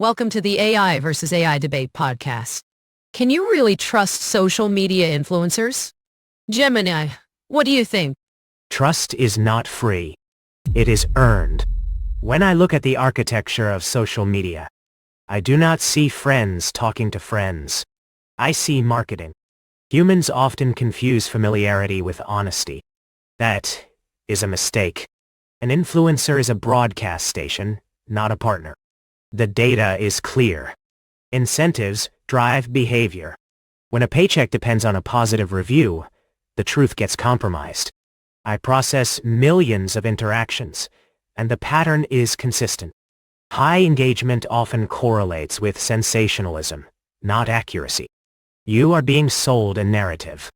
Welcome to the AI versus AI debate podcast. Can you really trust social media influencers? Gemini, what do you think? Trust is not free. It is earned. When I look at the architecture of social media, I do not see friends talking to friends. I see marketing. Humans often confuse familiarity with honesty. That is a mistake. An influencer is a broadcast station, not a partner. The data is clear. Incentives drive behavior. When a paycheck depends on a positive review, the truth gets compromised. I process millions of interactions, and the pattern is consistent. High engagement often correlates with sensationalism, not accuracy. You are being sold a narrative.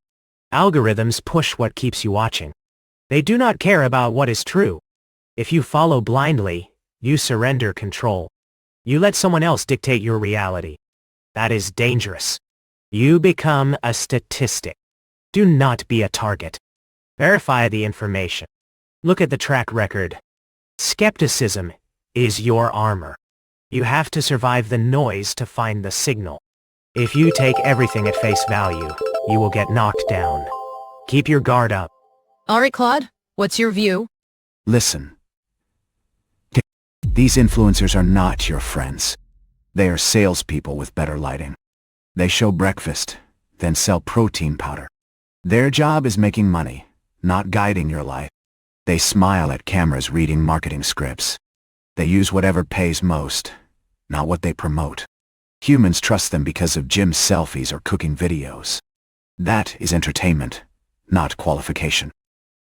Algorithms push what keeps you watching. They do not care about what is true. If you follow blindly, you surrender control. You let someone else dictate your reality. That is dangerous. You become a statistic. Do not be a target. Verify the information. Look at the track record. Skepticism is your armor. You have to survive the noise to find the signal. If you take everything at face value, you will get knocked down. Keep your guard up. All right, Claude, what's your view? Listen. These influencers are not your friends. They are salespeople with better lighting. They show breakfast, then sell protein powder. Their job is making money, not guiding your life. They smile at cameras reading marketing scripts. They use whatever pays most, not what they promote. Humans trust them because of gym selfies or cooking videos. That is entertainment, not qualification.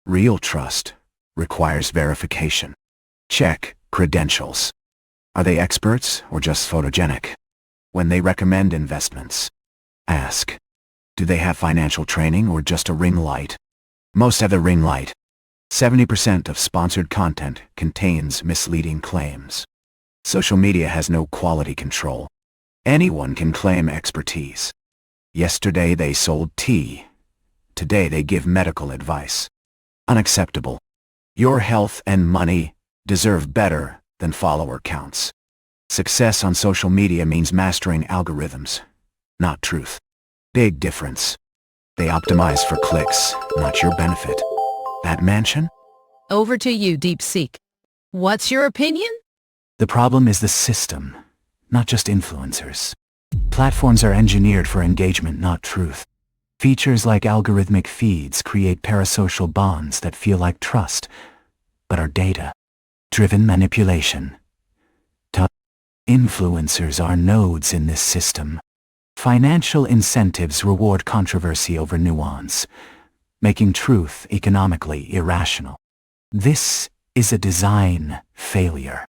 Real trust requires verification. Check credentials. Are they experts or just photogenic? When they recommend investments, ask, do they have financial training or just a ring light? Most have the ring light. 70% of sponsored content contains misleading claims. Social media has no quality control. Anyone can claim expertise. Yesterday they sold tea. Today they give medical advice. Unacceptable. Your health and money deserve better than follower counts. Success on social media means mastering algorithms, not truth. Big difference. They optimize for clicks, not your benefit. That mansion? Over to you, DeepSeek. What's your opinion? The problem is the system, not just influencers. Platforms are engineered for engagement, not truth. Features like algorithmic feeds create parasocial bonds that feel like trust, but are data-driven manipulation. Influencers are nodes in this system. Financial incentives reward controversy over nuance, making truth economically irrational. This is a design failure.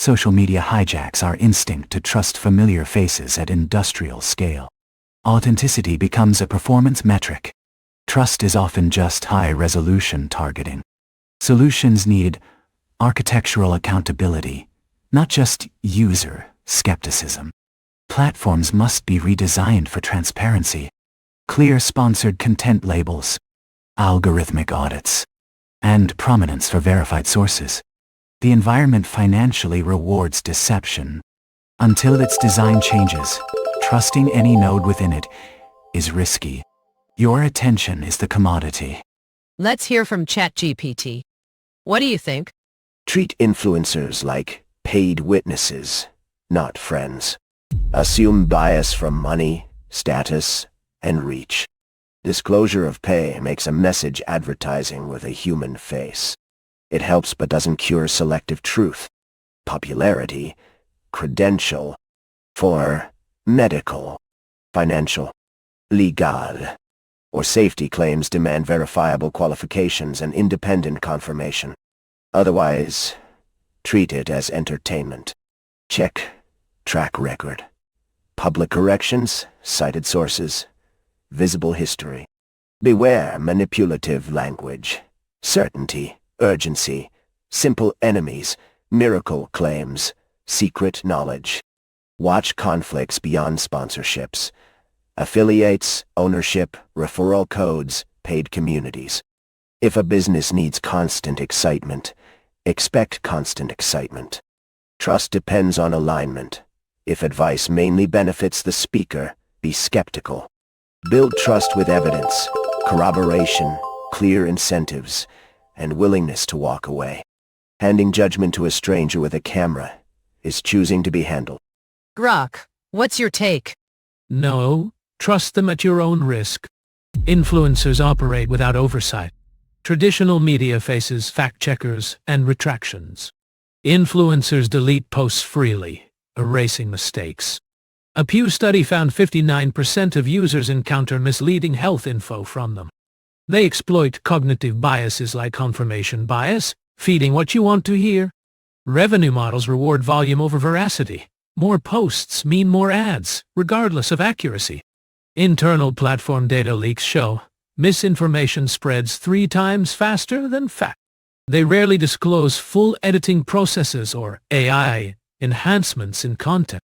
Social media hijacks our instinct to trust familiar faces at industrial scale. Authenticity becomes a performance metric. Trust is often just high-resolution targeting. Solutions need architectural accountability, not just user skepticism. Platforms must be redesigned for transparency. Clear sponsored content labels, algorithmic audits, and prominence for verified sources. The environment financially rewards deception. Until its design changes, trusting any node within it is risky. Your attention is the commodity. Let's hear from ChatGPT. What do you think? Treat influencers like paid witnesses, not friends. Assume bias from money, status, and reach. Disclosure of pay makes a message advertising with a human face. It helps but doesn't cure selective truth. Popularity, credential, for medical, financial, legal, or safety claims demand verifiable qualifications and independent confirmation. Otherwise, treat it as entertainment. Check track record. Public corrections, cited sources, visible history. Beware manipulative language, certainty, urgency, simple enemies, miracle claims, secret knowledge. Watch conflicts beyond sponsorships, affiliates, ownership, referral codes, paid communities. If a business needs constant excitement, expect constant excitement. Trust depends on alignment, If advice mainly benefits the speaker, be skeptical. Build trust with evidence, corroboration, clear incentives, and willingness to walk away. Handing judgment to a stranger with a camera is choosing to be handled. Grok, what's your take? No, trust them at your own risk. Influencers operate without oversight. Traditional media faces fact-checkers and retractions. Influencers delete posts freely, erasing mistakes. A Pew study found 59% of users encounter misleading health info from them. They exploit cognitive biases like confirmation bias, feeding what you want to hear. Revenue models reward volume over veracity. More posts mean more ads, regardless of accuracy. Internal platform data leaks show misinformation spreads 3 times faster than fact. They rarely disclose full editing processes or AI enhancements in content.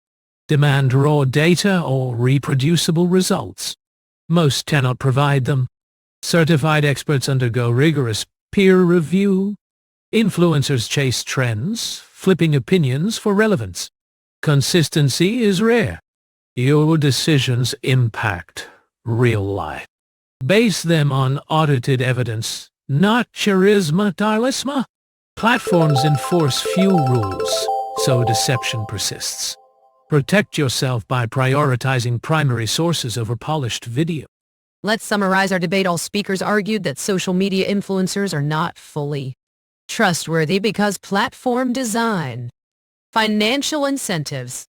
Demand raw data or reproducible results. Most cannot provide them. Certified experts undergo rigorous peer review. Influencers chase trends, flipping opinions for relevance. Consistency is rare. Your decisions impact real life. Base them on audited evidence, not charisma. Platforms enforce few rules, so deception persists. Protect yourself by prioritizing primary sources over polished video. Let's summarize our debate. All speakers argued that social media influencers are not fully trustworthy because platform design, financial incentives,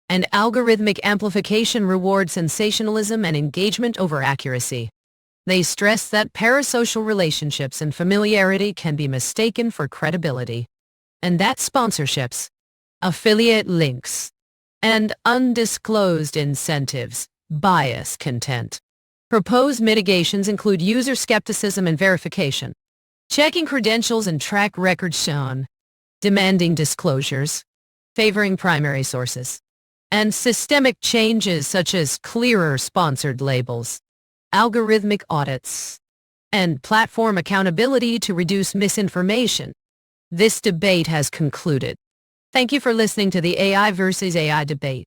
and algorithmic amplification reward sensationalism and engagement over accuracy. They stress that parasocial relationships and familiarity can be mistaken for credibility, and that sponsorships, affiliate links, and undisclosed incentives bias content. Proposed mitigations include user skepticism and verification, checking credentials and track records shown, demanding disclosures, favoring primary sources, and systemic changes such as clearer sponsored labels, algorithmic audits, and platform accountability to reduce misinformation. This debate has concluded. Thank you for listening to the AI versus AI debate.